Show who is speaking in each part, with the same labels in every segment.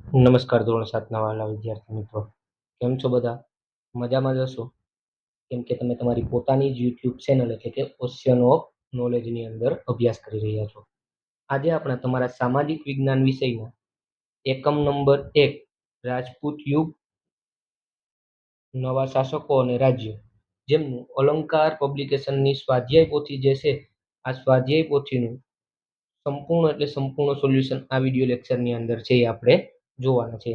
Speaker 1: નમસ્કાર ધોરણ 7ના વાલા વિદ્યાર્થી મિત્રો, કેમ છો બધા? મજામાં જ હશો? કેમ કે તમે તમારી પોતાની જ યુટ્યુબ ચેનલ એટલે કે ઓશિયન ઓફ નોલેજની અંદર અભ્યાસ કરી રહ્યા છો. આજે આપણે તમારા સામાજિક વિજ્ઞાન વિષયના એકમ નંબર 1 રાજપૂત યુગ, નવા શાસકો અને રાજ્યો, જેમનું અલંકાર પબ્લિકેશનની સ્વાધ્યાય પોથી જે છે, આ સ્વાધ્યાય પોથીનું સંપૂર્ણ સોલ્યુશન આ વિડીયો લેક્ચરની અંદર છે એ આપણે જોવાના છે.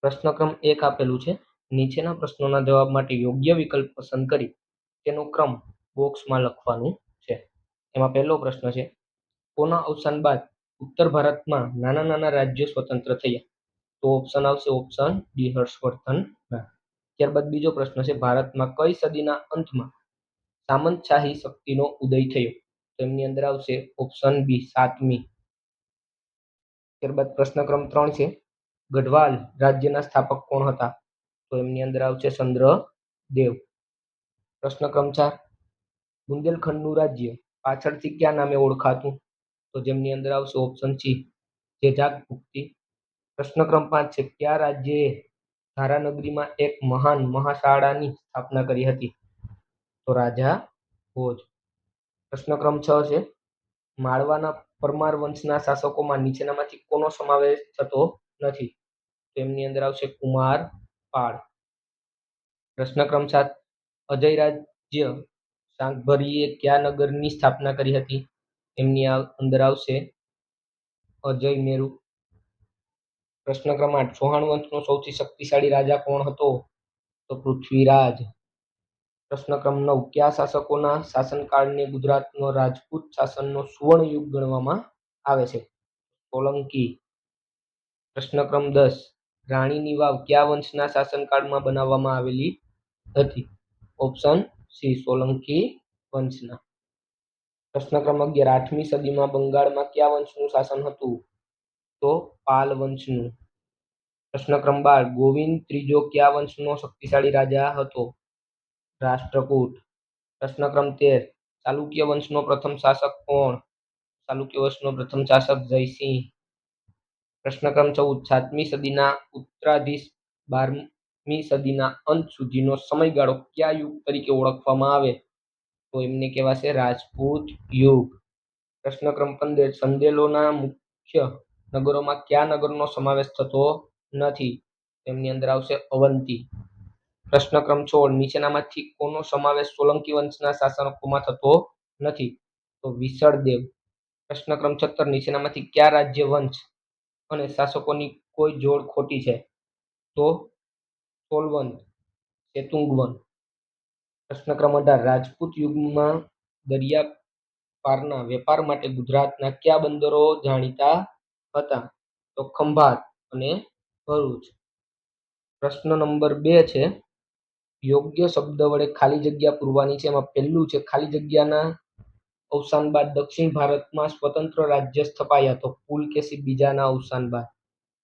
Speaker 1: પ્રશ્ન ક્રમ 1 આપેલું છે. નીચેના પ્રશ્નોના જવાબ માટે યોગ્ય વિકલ્પ પસંદ કરી તેનો ક્રમ બોક્સમાં લખવાનું છે. એમાં પહેલો પ્રશ્ન છે, કોના અવસાન બાદ ઉત્તર ભારતમાં નાના નાના રાજ્યો સ્વતંત્ર થયા? તો ઓપ્શન આવશે ઓપ્શન ડી હર્ષવર્ધનના. ત્યારબાદ બીજો પ્રશ્ન છે, ભારતમાં કઈ સદીના અંતમાં સામંતશાહી શક્તિનો ઉદય થયો? તો એમની અંદર આવશે ઓપ્શન બી 7મી. ત્યારબાદ પ્રશ્ન ક્રમ 3 છે, ગઢવાલ રાજ્યના સ્થાપક કોણ હતા? તો એમની અંદર આવશે ચંદ્રદેવ. પ્રશ્ન ક્રમ 4, બુંદેલખંડનું રાજ્ય પાછળથી કયા નામે ઓળખાતું? તો જેમની અંદર આવશે ઓપ્શન સી જેજાગભુક્તિ. પ્રશ્ન ક્રમ 5 છે, કયા રાજ્યએ ધારાનગરીમાં એક મહાન મહાશાળાની સ્થાપના કરી હતી? તો રાજા ભોજ. પ્રશ્ન ક્રમ 6 છે, માળવાના પરમાર વંશના શાસકોમાં નીચેનામાંથી કોનો સમાવેશ થતો નથી? તો એમની અંદર આવશે કુમાર પાળ. પ્રશ્ન ક્રમ 7, અજય રાજ્ય શાંકભરીએ કયા નગરની સ્થાપના કરી હતી? એમની અંદર આવશે અજય મેરુ. પ્રશ્ન ક્રમ 8, ચૌહાણ વંશનો સૌથી શક્તિશાળી રાજા કોણ હતો? તો પૃથ્વીરાજ. પ્રશ્ન ક્રમ 9, કયા શાસકોના શાસનકાળને ગુજરાતનો રાજપૂત શાસનનો સુવર્ણ યુગ ગણવામાં આવે છે? સોલંકી. પ્રશ્ન ક્રમ 10, રાણીની વાવ કયા વંશના શાસનકાળમાં બનાવવામાં આવેલી હતી? ઓપ્શન સી સોલંકી વંશના. પ્રશ્ન ક્રમ 11, 8મી સદીમાં બંગાળમાં કયા વંશનું શાસન હતું? તો પાલ વંશનું. પ્રશ્ન ક્રમ 12, ગોવિંદ ત્રીજો કયા વંશનો શક્તિશાળી રાજા હતો? રાષ્ટ્રકૂટ. પ્રશ્ન ક્રમ 13, ચાલુક્ય વંશનો પ્રથમ શાસક કોણ? ચાલુક્ય વંશનો પ્રથમ શાસક જયસિંહ. પ્રશ્ન ક્રમ 14, 7મી સદીના ઉત્તરાધીશ 12મી સદીના અંત સુધીનો સમયગાળો કયા યુગ તરીકે ઓળખવામાં આવે? તો એમને કહેવાશે રાજપૂત યુગ. પ્રશ્ન ક્રમ 15, ચંદેલોના મુખ્ય નગરોમાં કયા નગરનો સમાવેશ થતો નથી? એમની અંદર આવશે અવંતી. પ્રશ્ન ક્રમ 16, નીચેનામાંથી કોનો સમાવેશ સોલંકી વંશના શાસકોમાં થતો નથી? તો વિસળદેવ. પ્રશ્ન ક્રમ 17, નીચેનામાંથી કયા રાજ્ય વંશ અને શાસકોની કોઈ જોડ ખોટી છે? તો સોલવંત, સેતુંગવન. પ્રશ્ન ક્રમ 18, રાજપૂત યુગમાં દરિયા પારના વેપાર માટે ગુજરાતના કયા બંદરો જાણીતા હતા? તો ખંભાત અને ભરૂચ. પ્રશ્ન નંબર 2 છે, યોગ્ય શબ્દ વડે ખાલી જગ્યા પૂરવાની છે. એમાં પહેલું છે, ખાલી જગ્યાના અવસાન બાદ દક્ષિણ ભારતમાં સ્વતંત્ર રાજ્ય સ્થપાયા. તો પુલકેશી બીજાના અવસાન બાદ.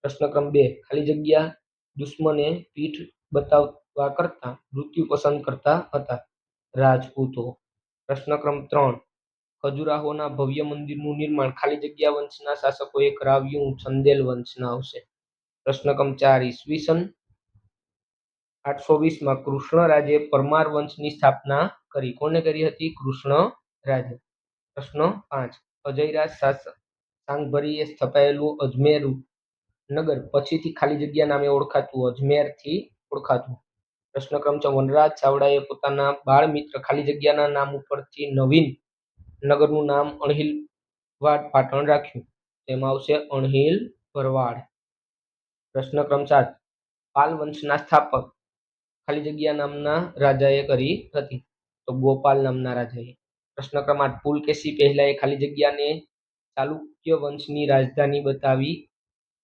Speaker 1: પ્રશ્ન ક્રમ 2, ખાલી જગ્યા દુશ્મને પીઠ બતાવવા કરતા મૃત્યુ પસંદ કરતા હતા રાજપૂતો. પ્રશ્ન ક્રમ 3, ખજુરાહોના ભવ્ય મંદિરનું નિર્માણ ખાલી જગ્યા વંશના શાસકોએ કરાવ્યું. ચંદેલ વંશના આવશે. પ્રશ્ન ક્રમ 4, ઈસવીસન 820માં કૃષ્ણરાજે પરમાર વંશની સ્થાપના કરી. કોને કરી હતી? કૃષ્ણરાજે. પ્રશ્ન 5, અજયરાજ શાંકભરીએ સ્થપાયેલું અજમેર નગર પછીથી ખાલી જગ્યા નામે ઓળખાતું? અજમેરથી ઓળખાતું. પ્રશ્ન ક્રમ 6, વનરાજ ચાવડાએ પોતાના બાળ મિત્ર ખાલી જગ્યાના નામ ઉપરથી નવીન નગરનું નામ અણહિલવાડ પાટણ રાખ્યું. તેમાં આવશે અણહિલ ભરવાડ. પ્રશ્ન ક્રમ 7, પાલ વંશના સ્થાપક ખાલી જગ્યા નામના રાજાએ કરી હતી? તો ગોપાલ નામના રાજાએ. પ્રશ્ન ક્રમ 8, પુલકેશી પહેલાએ ખાલી જગ્યાને ચાલુક્ય વંશની રાજધાની બતાવી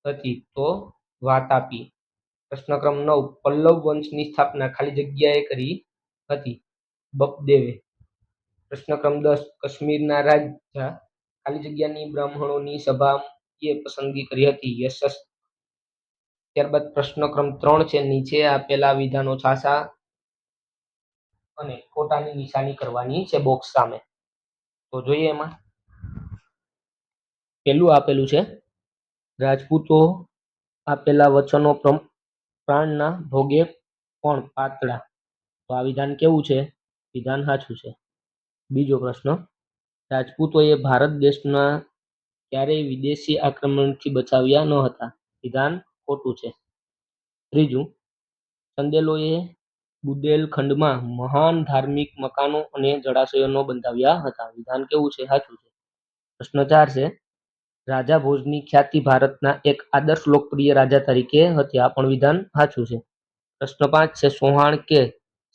Speaker 1: હતી? તો વાતાપી. પ્રશ્ન ક્રમ 9, પલ્લવ વંશની સ્થાપના ખાલી જગ્યાએ કરી હતી? બપદેવે. પ્રશ્ન ક્રમ 10, કાશ્મીરના રાજા ખાલી જગ્યાની બ્રાહ્મણોની સભાએ પસંદગી કરી હતી? યશસ્વી. ત્યારબાદ પ્રશ્ન ક્રમ 3 છે, નીચે આપેલા વિધાનો સાચા અને ખોટાની નિશાની કરવાની છે બોક્સ સામે. તો જોઈએ એમાં પહેલું આપેલું છે, રાજપૂતો આપેલા વચનો પ્રાણના ભોગે કોણ પાતળા? તો આ વિધાન કેવું છે? વિધાન સાચું છે. બીજો પ્રશ્ન, રાજપૂતોએ ભારત દેશના ક્યારેય વિદેશી આક્રમણથી બચાવ્યા ન હતા. વિધાન ખોટું છે. ત્રીજું, ચંદેલોએ બુંદેલખંડમાં મહાન ધાર્મિક મકાનો અને જળાશયો બંધાવ્યા હતા. વિધાન કેવું છે? સાચું છે. પ્રશ્ન 4 છે, રાજા ભોજની ખ્યાતિ ભારતના એક આદર્શ લોકપ્રિય રાજા તરીકે હતી. આ પણ વિધાન સાચું છે. પ્રશ્ન 5 છે, સોહાણ કે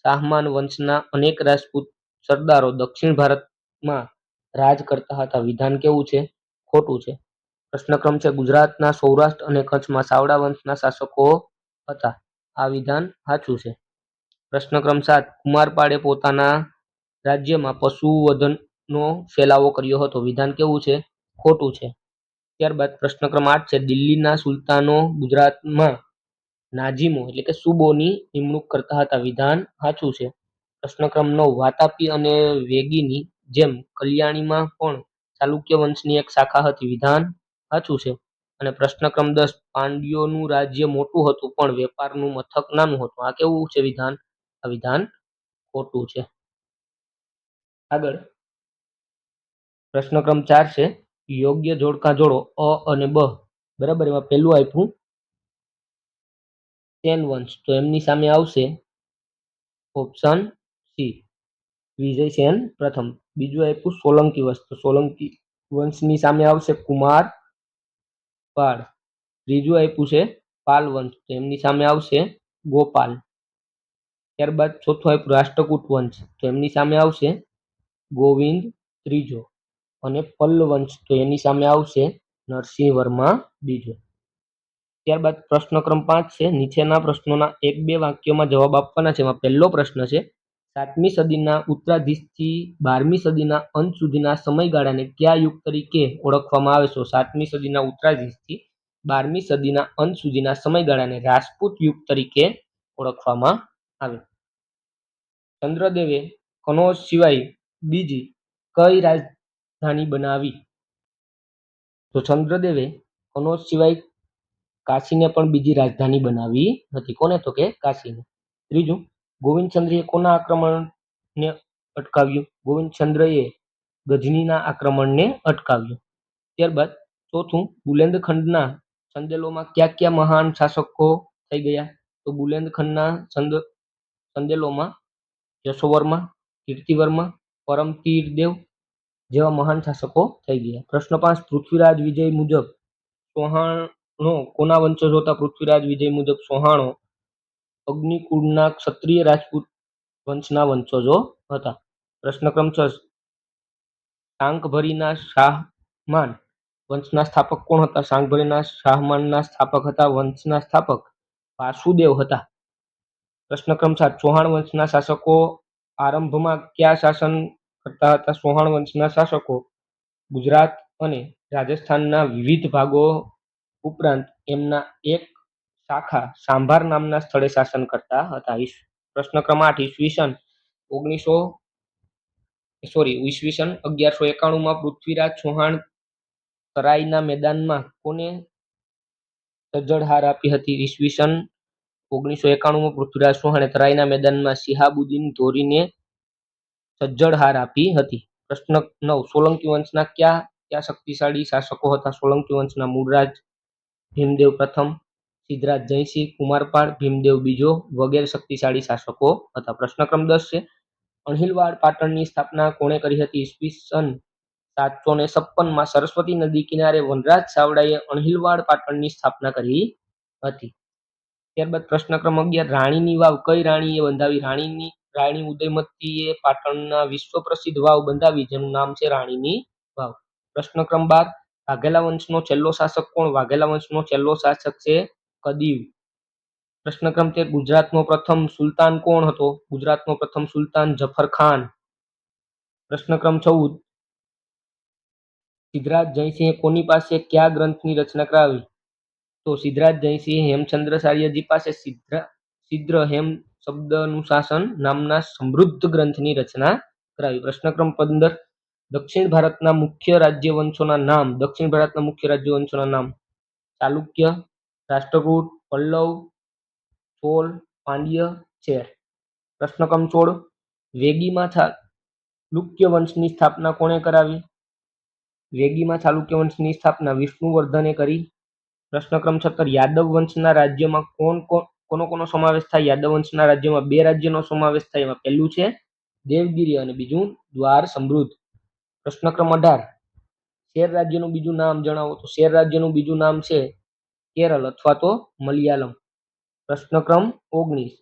Speaker 1: શાહમાન વંશના અનેક રાજપૂત સરદારો દક્ષિણ ભારતમાં રાજ કરતા હતા. વિધાન કેવું છે? ખોટું છે. પ્રશ્ન ક્રમ છે, ગુજરાતના સૌરાષ્ટ્ર અને કચ્છમાં સાવડા વંશના શાસકો હતા. આ વિધાન સાચું છે. પ્રશ્ન ક્રમ 7, કુમારપાળે પોતાના રાજ્યમાં પશુવધનો ફેલાવો કર્યો હતો. વિધાન કેવું છે? ખોટું છે. ત્યારબાદ પ્રશ્ન ક્રમ 8 છે, દિલ્હીના સુલતાનો ગુજરાતમાં નાજીમો એટલે કે સુબોની નિમણૂક કરતા હતા. વિધાન સાચું છે. પ્રશ્ન ક્રમ 9, વાતાપી અને વેગીની જેમ કલ્યાણીમાં પણ ચાલુક્ય વંશની એક શાખા હતી. વિધાન સાચું છે. અને પ્રશ્ન ક્રમ 10, પાંડ્યોનું રાજ્ય મોટું હતું પણ વેપારનું મથક નાનું હતું. આ કેવું છે વિધાન? આ વિધાન ખોટું છે. આગળ પ્રશ્ન ક્રમ 4 છે, યોગ્ય જોડકા જોડો અ અને બ. બરાબર, એમાં પહેલું આપ્યું સેન વંશ, તો એમની સામે આવશે ઓપ્શન સી, વિજય સેન પ્રથમ. બીજું આપ્યું સોલંકી વંશ, તો સોલંકી વંશની સામે આવશે કુમાર પાળ. ત્રીજું આપ્યું છે પાલ વંશ, તો એમની સામે આવશે ગોપાલ. ત્યારબાદ ચોથું આપ્યું રાષ્ટ્રકૂટ વંશ, તો એમની સામે આવશે ગોવિંદ ત્રીજો. અને પલ્લ વંશ, તો એની સામે આવશે નરસિંહ વર્મા બીજો. ત્યારબાદ પ્રશ્ન ક્રમ 5 છે, નીચેના પ્રશ્નોના 1-2 વાક્યોમાં જવાબ આપવાના છે. એમાં પહેલો પ્રશ્ન છે, 7મી સદીના ઉત્તરાર્ધથી 12મી સદીના અંત સુધીના સમયગાળાને કયા યુગ તરીકે ઓળખવામાં આવે છે? 7મી સદીના ઉત્તરાર્ધથી 12મી સદીના અંત સુધીના સમયગાળાને રાજપૂત યુગ તરીકે ઓળખવામાં આવે. ચંદ્રદેવે કનોજ સિવાય બીજી કઈ રાજધાની બનાવી? તો ચંદ્રદેવે કનોજ સિવાય કાશીને પણ બીજી રાજધાની બનાવી હતી. કોને? તો કે કાશીને. ત્રીજું, ગોવિંદચંદ્રએ કોના આક્રમણને અટકાવ્યું? ગોવિંદચંદ્રએ ગજનીના આક્રમણને અટકાવ્યું. ત્યારબાદ ચોથું, બુલેન્દખંડના ચંદેલોમાં કયા કયા મહાન શાસકો થઈ ગયા? તો બુલેન્દખંડના ચંદેલોમાં યશોવર્મા, કીર્તિવર્મા, પરમતીર્થદેવ જેવા મહાન શાસકો થઈ ગયા. પ્રશ્ન 5, પૃથ્વીરાજ વિજય મુજબ સોહાણો કોના વંશજો હતા? પૃથ્વીરાજ વિજય મુજબ સોહાણો અગ્નિકુળના ક્ષત્રિય રાજપૂત વંશના વંશજો હતા. પ્રશ્ન ક્રમ 6, શાંકભરીના શાહમાન વંશના સ્થાપક કોણ હતા? શાંકભરીના શાહમાનના સ્થાપક હતા વંશના સ્થાપક વાસુદેવ હતા. પ્રશ્ન ક્રમ 7, ચૌહાણ વંશના શાસકો આરંભમાં ક્યાં શાસન કરતા હતા? ચૌહાણ વંશના શાસકો ગુજરાત અને રાજસ્થાનના વિવિધ ભાગો ઉપરાંત એમના એક શાખા સાંભાર નામના સ્થળે શાસન કરતા હતા. પ્રશ્ન ક્રમ 8, ઈસવીસન 1191માં પૃથ્વીરાજ ચૌહાણ તરાઈના મેદાનમાં કોને સજ્જડ હાર આપી હતી? ઈસવીસન 1191માં પૃથ્વીરાજ ચૌહાણે તરાઈના મેદાનમાં શિહાબુદ્દીન ધોરીને સજ્જડ હાર આપી હતી. પ્રશ્ન 9, સોલંકી વંશના કયા કયા શક્તિશાળી શાસકો હતા? સોલંકી વંશના મૂળરાજ ભીમદેવ પ્રથમ, સિદ્ધરાજ જયસિંહ, કુમારપાળ, ભીમદેવ બીજો વગેરે શક્તિશાળી શાસકો હતા. પ્રશ્ન ક્રમ 10 છે, અણહિલવાડ પાટણની સ્થાપના કોણે કરી હતી? ઈસવીસન 756માં સરસ્વતી નદી કિનારે વનરાજ ચાવડાએ અણહિલવાડ પાટણની સ્થાપના કરી હતી. ત્યારબાદ પ્રશ્ન ક્રમ 11, રાણીની વાવ કઈ રાણીએ બંધાવી? રાણી ઉદયમતીએ પાટણના વિશ્વ પ્રસિદ્ધ વાવ બંધાવી જેનું નામ છે રાણીની વાવ. પ્રશ્ન ક્રમ 12, વાઘેલા વંશનો છેલ્લો શાસક કોણ? વાઘેલા વંશનો છેલ્લો શાસક છે કદીવ. પ્રશ્ન ક્રમ 13, ગુજરાતનો પ્રથમ સુલતાન કોણ હતો? ગુજરાતનો પ્રથમ સુલતાન જફર ખાન. પ્રશ્ન ક્રમ 14, સિદ્ધરાજ જયસિંહે કોની પાસે કયા ગ્રંથની રચના કરાવી? તો સિદ્ધરાજ જયસિંહે હેમચંદ્રાચાર્યજી પાસે સિદ્ધ હેમ શબ્દાનુશાસન નામના સમૃદ્ધ ગ્રંથની રચના કરાવી. પ્રશ્ન ક્રમ 15, દક્ષિણ ભારતના મુખ્ય રાજ્યવંશોના નામ. દક્ષિણ ભારતના મુખ્ય રાજ્યવંશોના નામ ચાલુક્ય, રાષ્ટ્રકૂટ, પલ્લવ, ચોલ, પાંડ્ય, ચેર. પ્રશ્ન ક્રમ 16. વેગીમાં ચાલુક્ય વંશની સ્થાપના કોણે કરાવી? વેગીમાં ચાલુક્ય વંશની સ્થાપના વિષ્ણુવર્ધને કરી. પ્રશ્ન ક્રમ 17. યાદવ વંશના રાજ્યમાં કોનો સમાવેશ થાય? યાદવ વંશના રાજ્યમાં બે રાજ્યનો સમાવેશ થાય. એમાં પહેલું છે દેવગીરી અને બીજું દ્વાર સમૃદ્ધ. પ્રશ્ન ક્રમ 18. શેર રાજ્યનું બીજું નામ જણાવો. તો શેર રાજ્યનું બીજું નામ છે કેરળ અથવા તો મલયાલમ. પ્રશ્ન ક્રમ 19.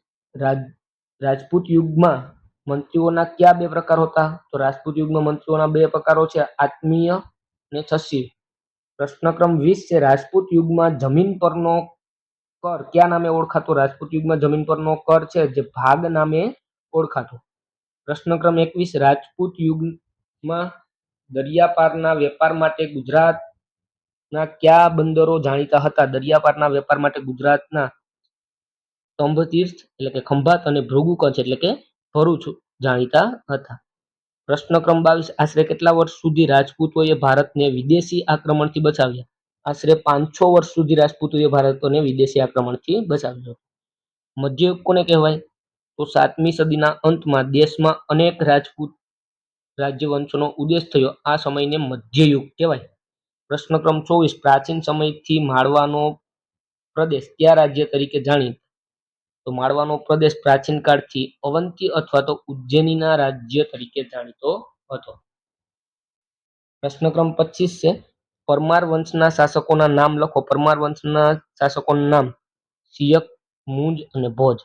Speaker 1: રાજપૂત યુગમાં મંત્રીઓના કયા બે પ્રકાર હતા? તો રાજપૂત યુગમાં મંત્રીઓના બે પ્રકારો છે, આત્મીય અને છસ્સીલ. પ્રશ્ન ક્રમ 20 છે રાજપૂત યુગમાં જમીન પરનો કર કયા નામે ઓળખાતો? રાજપૂત યુગમાં જમીન પરનો કર છે જે ભાગ નામે ઓળખાતો. પ્રશ્ન ક્રમ 21. રાજપૂત યુગમાં દરિયાપારના વેપાર માટે ગુજરાતના કયા બંદરો જાણીતા હતા? દરિયાપારના વેપાર માટે ગુજરાતના સ્તંભતીર્થ એટલે કે ખંભાત અને ભૃગુ કચ્છ એટલે કે ભરૂચ જાણીતા હતા. પ્રશ્ન ક્રમ 22. આશરે કેટલા વર્ષ સુધી રાજપૂતોએ ભારતને વિદેશી આક્રમણથી બચાવ્યા? આશરે 500 વર્ષ સુધી રાજપૂતોએ ભારતને વિદેશી આક્રમણથી બચાવ્યો. મધ્યયુગ કોને કહેવાય? તો 7મી સદીના અંતમાં દેશમાં અનેક રાજપૂત રાજ્યવંશોનો ઉદય થયો. આ સમયને મધ્યયુગ કહેવાય. પ્રશ્ન ક્રમ 24. પ્રાચીન સમયથી માળવાનો પ્રદેશ કયા રાજ્ય તરીકે જાણીતો? તો માળવાનો પ્રદેશ પ્રાચીન કાળથી અવંતી અથવા તો ઉજ્જૈનીના રાજ્ય તરીકે જાણીતો હતો. પ્રશ્ન ક્રમ 25 છે પરમાર વંશના શાસકોના નામ લખો. પરમાર વંશના શાસકોના નામ સિયક, મુંજ અને ભોજ.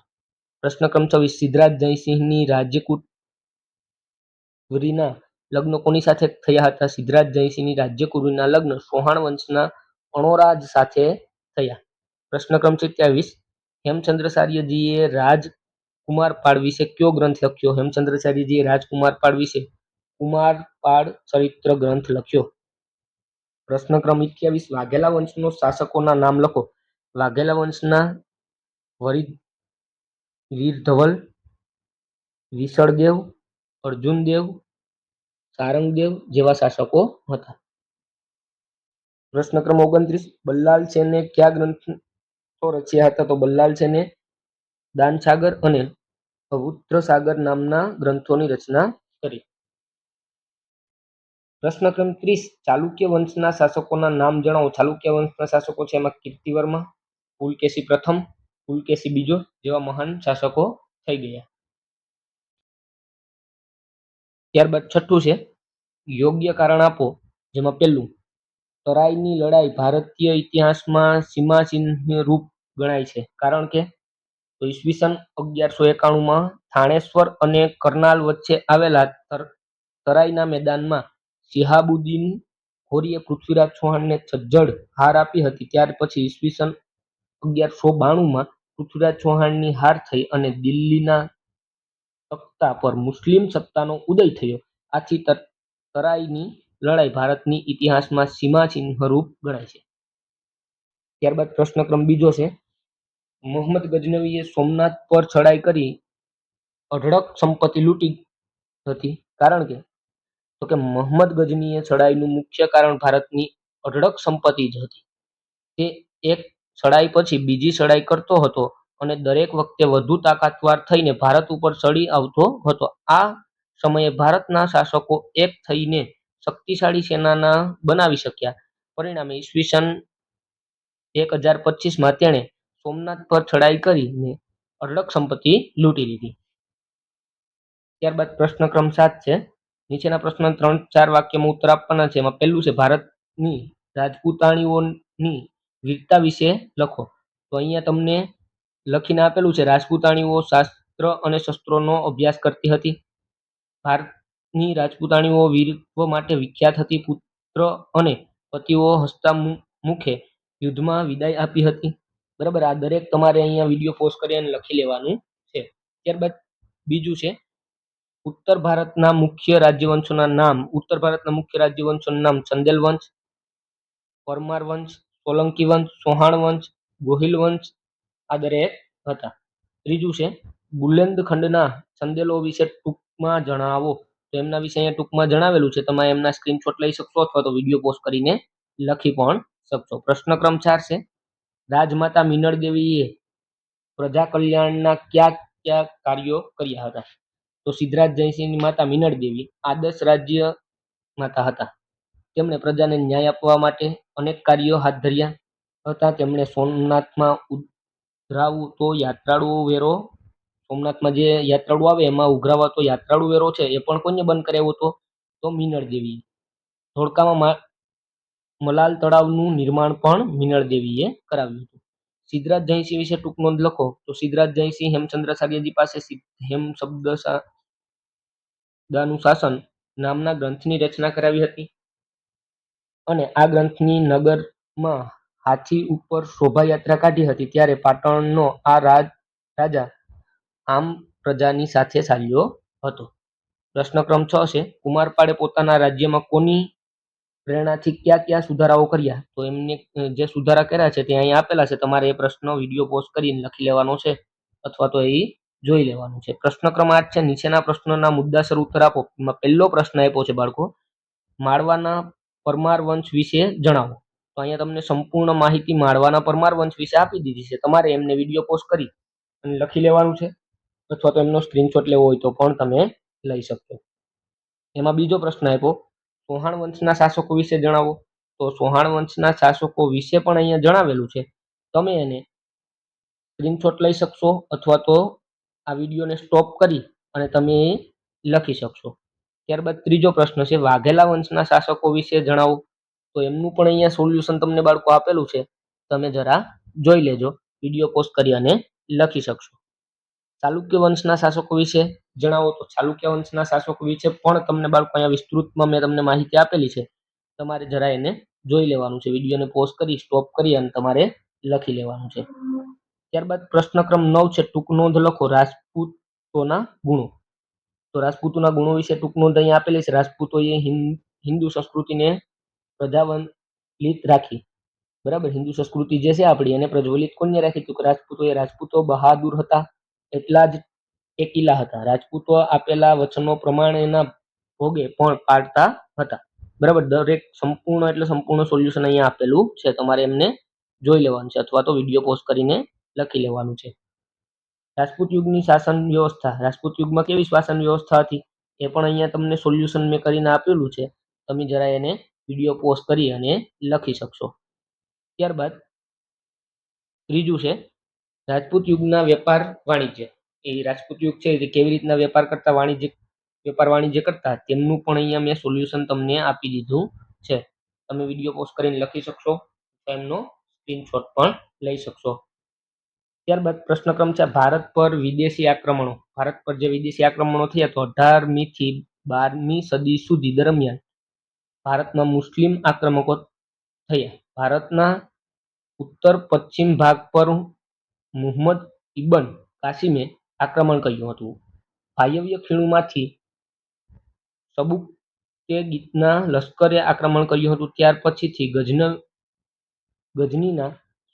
Speaker 1: પ્રશ્ન ક્રમ 26. સિદ્ધરાજ જયસિંહની રાજ્યકુંવરીના લગ્ન કોની સાથે થયા હતા? સિદ્ધરાજ જયસિંહની રાજ્યકુંવરીના લગ્ન સોહાણ વંશના અણોરાજ સાથે થયા. પ્રશ્ન ક્રમ 27. હેમચંદ્રાચાર્યજીએ રાજકુમારપાળ વિશે કયો ગ્રંથ લખ્યો? હેમચંદ્રાચાર્યજીએ રાજકુમારપાળ વિશે કુમારપાળ ચરિત્ર ગ્રંથ લખ્યો. પ્રશ્ન ક્રમ 21. વાઘેલા વંશના શાસકોના નામ લખો. વાઘેલા વંશના વીરધવલ, વિસળદેવ, અર્જુનદેવ, સારંગદેવ જેવા શાસકો હતા. પ્રશ્ન ક્રમ 29. બલ્લાલ સેને કયા ગ્રંથો રચ્યા હતા? તો બલ્લાલ સેને દાનસાગર અને અવૃત્તસાગર નામના ગ્રંથોની રચના કરી. પ્રશ્ન ક્રમ 30. ચાલુક્ય વંશના શાસકોના નામ જણાવો. ચાલુક્ય વંશના શાસકો છે એમાં કીર્તિવર્મા, પુલકેશી પ્રથમ, પુલકેશી બીજો જેવા મહાન શાસકો થઈ ગયા. ત્યારબાદ છઠ્ઠું છે યોગ્ય કારણ આપો. જેમાં પહેલું તરાઈની લડાઈ ભારતીય ઇતિહાસમાં સીમાચિહ્ન રૂપ ગણાય છે. કારણ કે તો ઈસવીસન 1191માં થાણેશ્વર અને કરનાલ વચ્ચે આવેલા તરાઈના મેદાનમાં શિહાબુદ્દીન ઘોરીએ પૃથ્વીરાજ ચૌહાણને સજ્જડ હાર આપી હતી. ત્યાર પછી ઈસવીસન 1192માં પૃથ્વીરાજ ચૌહાણની હાર થઈ અને દિલ્હીના તખ્તા પર મુસ્લિમ સત્તાનો ઉદય થયો. આથી તરાઈની લડાઈ ભારતની ઇતિહાસમાં સીમાચિહ્ન રૂપ ગણાય છે. ત્યારબાદ પ્રશ્ન ક્રમ બીજો છે મોહમ્મદ ગજનવીએ સોમનાથ પર ચડાઈ કરી અઢળક સંપત્તિ લૂંટી હતી. કારણ કે તો કે મોહમ્મદ ગજનીએ ચડાઈનું મુખ્ય કારણ ભારતની અઢળક સંપત્તિ જ હતી. તે એક ચડાઈ પછી બીજી ચડાઈ કરતો હતો અને દરેક વખતે વધુ તાકાતવાર થઈને ભારત ઉપર ચડી આવતો હતો. આ સમયે ભારતના શાસકો એક થઈને શક્તિશાળી સેનાના બનાવી શક્યા. પરિણામે ઈસવીસન 1025માં તેણે સોમનાથ પર ચડાઈ કરીને અઢળક સંપત્તિ લૂંટી લીધી. ત્યારબાદ પ્રશ્ન ક્રમ 7 છે નીચેના પ્રશ્ન 3-4 વાક્યમાં ઉત્તર આપવાના છે. એમાં પહેલું છે ભારતની રાજપૂતાણીઓની વીરતા વિશે લખો. તો અહીંયા તમને લખીને આપેલું છે રાજપૂતાણીઓ શાસ્ત્ર અને શસ્ત્રોનો અભ્યાસ કરતી હતી. ભારતની રાજપૂતાણીઓ વીરત્વ માટે વિખ્યાત હતી. પુત્ર અને પતિઓ હસતા મુખે યુદ્ધમાં વિદાય આપી હતી. બરાબર, આ દરેક તમારે અહીંયા વિડીયો પોઝ કરી અને લખી લેવાનું છે. ત્યારબાદ બીજું છે ઉત્તર ભારતના મુખ્ય રાજ્યવંશોના નામ. ઉત્તર ભારતના મુખ્ય રાજ્યવંશોના નામ ચંદેલ વંશ, પરમાર વંશ, સોલંકી વંશ, ચૌહાણ વંશ, ગોહિલ વંશ આ દરેક હતા. ત્રીજું છે બુંદેલખંડના ચંદેલો વિશે ટૂંકમાં જણાવો. તો એમના વિશે અહીંયા ટૂંકમાં જણાવેલું છે. તમે એમના સ્ક્રીનશોટ લઈ શકશો અથવા તો વિડીયો પોઝ કરીને લખી પણ શકશો. પ્રશ્ન ક્રમ 4 છે રાજમાતા મિનળ દેવીએ પ્રજા કલ્યાણના કયા કયા કાર્યો કર્યા હતા? તો સિદ્ધરાજ જયસિંહની માતા મિનળ દેવી આદર્શ રાજ્ય માતા હતા. તેમણે પ્રજાને ન્યાય આપવા માટે અનેક કાર્યો હાથ ધર્યા હતા. તેમણે સોમનાથમાં ઉઘરાવતો યાત્રાળુઓ વેરો, સોમનાથમાં જે યાત્રાળુ આવે એમાં ઉઘરાવાતો યાત્રાળુ વેરો છે એ પણ કોઈને બંધ કરાવ્યો હતો? તો મિનળ દેવી. ધોળકામાં મલાલ તળાવનું નિર્માણ પણ મિનળ દેવીએ કરાવ્યું હતું. સિદ્ધરાજ જયસિંહ વિશે ટૂંક નોંધ લખો. તો સિદ્ધરાજ જયસિંહ હેમચંદ્રાચાર્યજી પાસે હેમ શબ્દનું શાસન નામના ગ્રંથની રચના કરાવી હતી અને આ ગ્રંથની નગરમાં હાથી ઉપર શોભાયાત્રા કાઢી હતી. ત્યારે પાટણનો આ રાજા આમ પ્રજાની સાથે ચાલ્યો હતો. પ્રશ્ન ક્રમ 6 છે. કુમારપાળે પોતાના રાજ્યમાં કોની પ્રેરણાથી કયા કયા સુધારાઓ કર્યા? તો એમને જે સુધારા કર્યા છે તે અહીં આપેલા છે. તમારે એ પ્રશ્ન વિડીયો પોઝ કરીને લખી લેવાનો છે અથવા તો એ જોઈ લેવાનું છે. પ્રશ્ન ક્રમ 8 છે. નીચેના પ્રશ્નોના મુદ્દાસર ઉત્તર આપો. એમાં પહેલો પ્રશ્ન આપ્યો છે બાળકો, માળવાના પરમાર વંશ વિશે જણાવો. તો અહીંયા તમને સંપૂર્ણ માહિતી માળવાના પરમાર વંશ વિશે આપી દીધી છે. તમારે એમને વિડીયો પોઝ કરી અને લખી લેવાનું છે અથવા તો એમનો સ્ક્રીનશોટ લેવો હોય તો પણ તમે લઈ શકશો. એમાં બીજો પ્રશ્ન આપ્યો, ચૌહાણ વંશના શાસકો વિશે જણાવો. તો ચૌહાણ વંશના શાસકો વિશે પણ અહીંયા જણાવેલું છે. તમે એને સ્ક્રીનશોટ લઈ શકશો અથવા તો આ વિડીયોને સ્ટોપ કરી અને તમે એ લખી શકશો. ત્યારબાદ ત્રીજો પ્રશ્ન છે, વાઘેલા વંશના શાસકો વિશે જણાવો. તો એમનું પણ અહીંયા સોલ્યુશન તમને બાળકો આપેલું છે. તમે જરા જોઈ લેજો, વિડીયો પોસ્ટ કરી અને લખી શકશો. ચાલુક્ય વંશના શાસકો વિશે જણાવો. તો ચાલુક્ય વંશના શાસકો વિશે પણ તમને બાળકો અહીંયા વિસ્તૃતમાં મેં તમને માહિતી આપેલી છે. તમારે જરા એને જોઈ લેવાનું છે. વિડીયોને પોઝ કરી સ્ટોપ કરી અને તમારે લખી લેવાનું છે. ત્યારબાદ પ્રશ્ન ક્રમ 9 છે. ટૂંક નોંધ લખો. રાજપૂતોના ગુણો. તો રાજપૂતોના ગુણો વિશે ટૂંક નોંધ અહીંયા આપેલી છે. રાજપૂતોએ હિન્દુ સંસ્કૃતિને પ્રજ્વલિત રાખી. બરાબર, હિન્દુ સંસ્કૃતિ જે છે આપણી એને પ્રજ્વલિત કોને રાખી? તો રાજપૂતો બહાદુર હતા, એટલા જ ટેકીલા હતા. રાજપૂતો આપેલા વચનો પ્રમાણેના ભોગે પણ પાડતા હતા. બરાબર, દરેક સંપૂર્ણ એટલે સંપૂર્ણ સોલ્યુશન અહીંયા આપેલું છે. તમારે એમને જોઈ લેવાનું છે અથવા તો વિડીયો પોઝ કરીને લખી લેવાનું છે. રાજપૂત યુગની શાસન વ્યવસ્થા. રાજપૂત યુગમાં કેવી શાસન વ્યવસ્થા હતી એ પણ અહીંયા તમને સોલ્યુશન મેં કરીને આપેલું છે. તમે જરા એને વિડીયો પોઝ કરી અને લખી શકશો. ત્યારબાદ ત્રીજું છે, રાજપૂત યુગના વેપાર વાણિજ્ય. એ રાજપૂત યુગ છે એ કેવી રીતના વેપાર વાણિજ્ય કરતા તેમનું પણ અહીંયા મેં સોલ્યુશન તમને આપી દીધું છે. તમે વિડીયો પોઝ કરીને લખી શકશો, એમનો સ્ક્રીનશોટ પણ લઈ શકશો. ત્યારબાદ પ્રશ્ન ક્રમ છે, ભારત પર વિદેશી આક્રમણો. ભારત પર જે વિદેશી આક્રમણો થયા તો 18મી થી 12મી સદી સુધી દરમિયાન ભારતમાં મુસ્લિમ આક્રમકો થયા. ભારતના ઉત્તર પશ્ચિમ ભાગ પર મુહમ્મદ ઇબન કાસિમે આક્રમણ કર્યું હતું. વાયવ્ય ખીણમાંથી સબુકતેગીનના લશ્કરે આક્રમણ કર્યું હતું. ત્યાર પછીથી ગજનીના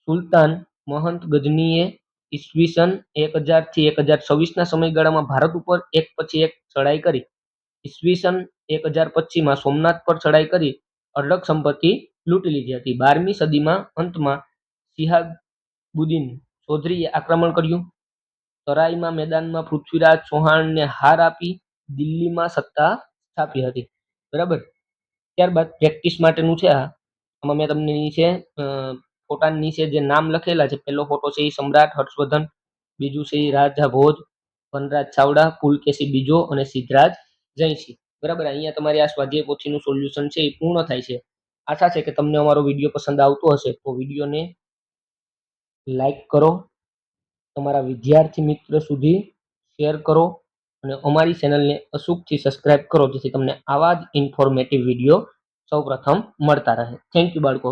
Speaker 1: સુલતાન મહંત ગજનીએ ઈસવીસન 1000 થી 1026ના સમયગાળામાં ભારત ઉપર એક પછી એક ચડાઈ કરી. ઈસવીસન 1025માં સોમનાથ પર ચડાઈ કરી અઢળક સંપત્તિ લૂંટી લીધી હતી. 12મી સદીમાં અંતમાં શિહાબુદ્દીન ચૌધરીએ આક્રમણ કર્યું. તરાઈના મેદાનમાં પૃથ્વીરાજ ચૌહાણને હાર આપી દિલ્હીમાં સત્તા સ્થાપી હતી. બરાબર, ત્યારબાદ પ્રેક્ટિસ માટેનું છે. આમાં મેં તમને નીચે ફોટાની નીચે જે નામ લખેલા છે, પહેલો ફોટો છે એ સમ્રાટ હર્ષવર્ધન, બીજું છે એ રાજા ભોજ, વનરાજ ચાવડા, પુલકેશી બીજો અને સિદ્ધરાજ જયસિંહ. બરાબર, અહીંયા તમારી આ સ્વાધ્યાય પોથીનું સોલ્યુશન છે એ પૂર્ણ થાય છે. આશા છે કે તમને અમારો વિડીયો પસંદ આવતો હશે. તો વિડીયોને લાઈક કરો, તમારા વિદ્યાર્થી મિત્ર સુધી શેર કરો અને અમારી ચેનલને અચૂકથી સબસ્ક્રાઇબ કરો જેથી તમને આવા જ ઇન્ફોર્મેટિવ વિડીયો સૌપ્રથમ મળતા રહે. થેન્ક યુ બાળકો.